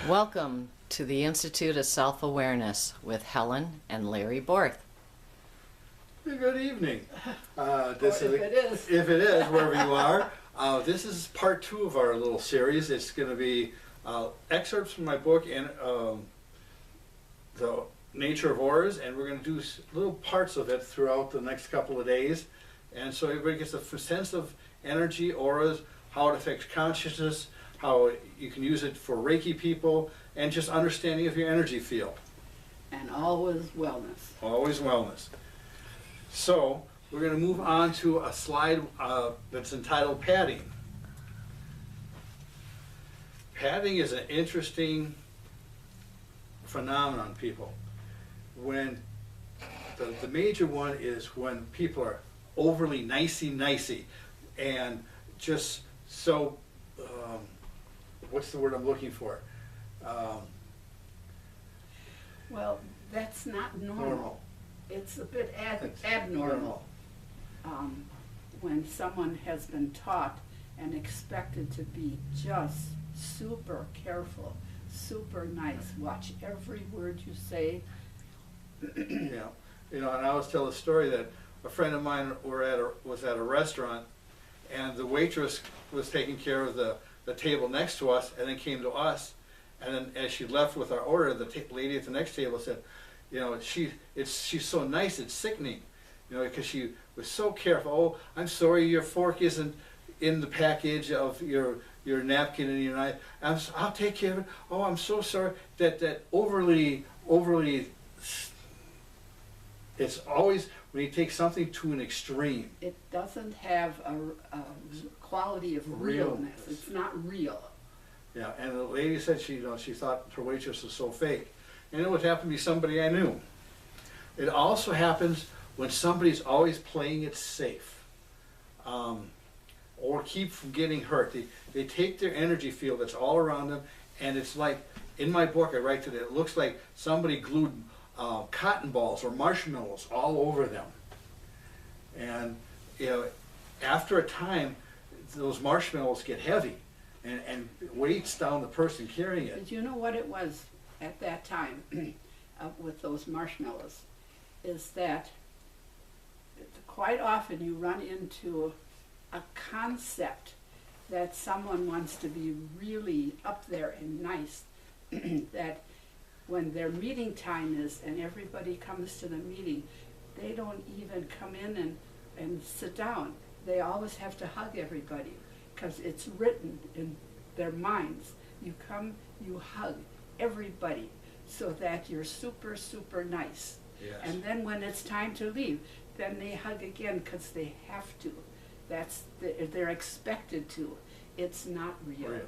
Welcome to the Institute of Self-Awareness with Helen and Larry Borth. Good evening. If it is, Wherever you are. This is part 2 of our little series. It's going to be excerpts from my book and the nature of auras, and we're going to do little parts of it throughout the next couple of days. And so everybody gets a sense of energy, auras, how it affects consciousness, how you can use it for Reiki people, and just understanding of your energy field. And always wellness. Always wellness. So we're going to move on to a slide that's entitled padding. Padding is an interesting phenomenon, people. When the major one is when people are overly nicey and just so, what's the word I'm looking for? Well, that's not normal. It's a bit abnormal. When someone has been taught and expected to be just super careful, super nice, watch every word you say. Yeah, and I always tell the story that a friend of mine was at a restaurant, and the waitress was taking care of the table next to us, and then came to us, and then as she left with our order, the lady at the next table said, she's so nice, it's sickening, because she was so careful. Oh, I'm sorry, your fork isn't in the package of your napkin and your knife. I'll take care of it. Oh, I'm so sorry. That overly. It's always when you take something to an extreme. It doesn't have a quality of realness. It's not real. Yeah, and the lady said she thought her waitress was so fake. And it would happen to be somebody I knew. It also happens when somebody's always playing it safe, or keep from getting hurt. They take their energy field that's all around them, and it's like, in my book I write that it looks like somebody glued cotton balls or marshmallows all over them. And after a time, those marshmallows get heavy and weights down the person carrying it. But you know what it was at that time with those marshmallows, is that quite often you run into a concept that someone wants to be really up there and nice, that when their meeting time is and everybody comes to the meeting, they don't even come in and sit down. They always have to hug everybody because it's written in their minds. You come, you hug everybody so that you're super, super nice. Yes. And then when it's time to leave, then they hug again because they have to. They're expected to. It's not real.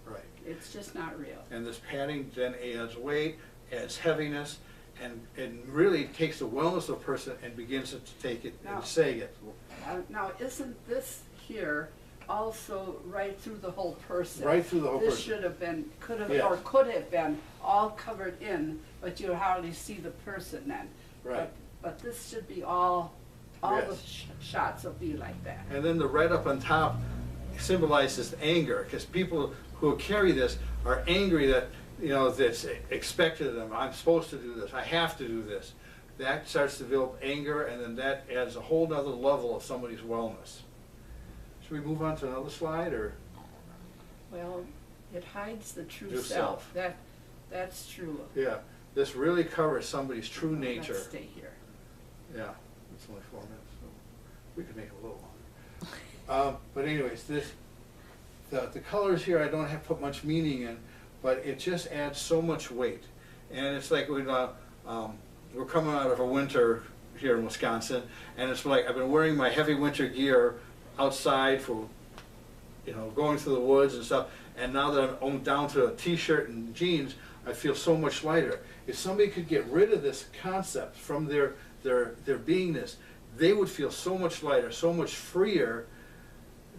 Right. It's just not real. And this padding then adds weight, adds heaviness, and really takes the wellness of a person and begins to take it and say it. Now, isn't this here also right through the whole person? Right through the whole person. This should have been, could have been all covered in, but you hardly see the person then. Right. But this should be all Yes. the shots will be like that. And then the red up on top symbolizes anger, because people who carry this are angry that that's expected of them. I'm supposed to do this. I have to do this. That starts to build anger, and then that adds a whole nother level of somebody's wellness. Should we move on to another slide, or? Well, it hides the true True self. That's true. Yeah, this really covers somebody's true nature. Let's stay here. Yeah, it's only 4 minutes, so we could make it a little longer. But anyways, the colors here I don't have put much meaning in, but it just adds so much weight. And it's like we're coming out of a winter here in Wisconsin, and it's like I've been wearing my heavy winter gear outside for going through the woods and stuff, and now that I'm down to a t-shirt and jeans, I feel so much lighter. If somebody could get rid of this concept from their beingness, they would feel so much lighter, so much freer,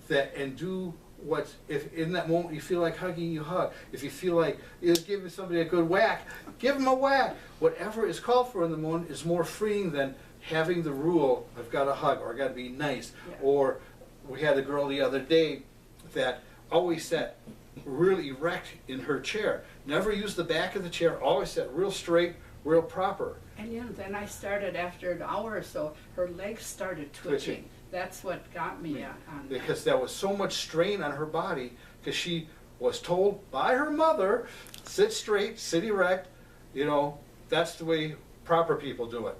and do what, if in that moment you feel like hugging, you hug. If you feel like giving somebody a good whack, give them a whack. Whatever is called for in the moment is more freeing than having the rule, I've got to hug, or I've got to be nice. Yeah. Or we had a girl the other day that always sat really erect in her chair. Never use the back of the chair, always sit real straight, real proper. And then I started, after an hour or so, her legs started twitching. That's what got me on that. Because there was so much strain on her body, because she was told by her mother, sit straight, sit erect, you know, that's the way proper people do it.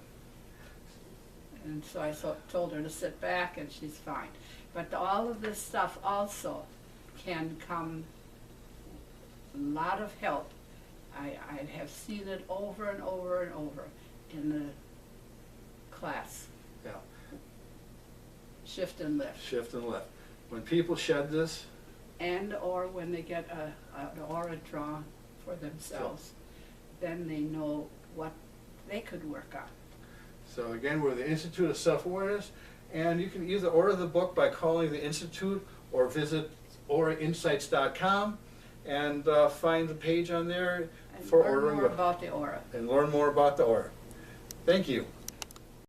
And so I told her to sit back, and she's fine. But all of this stuff also can come a lot of help. I have seen it over and over and over in the class. Yeah. Shift and lift. Shift and lift. When people shed this, And or when they get an aura drawn for themselves, then they know what they could work on. so again, we're the Institute of Self-Awareness, and you can either order the book by calling the Institute or visit aurainsights.com and find the page on there And for learn ordering more the book. about the aura. And learn more about the aura. Thank you.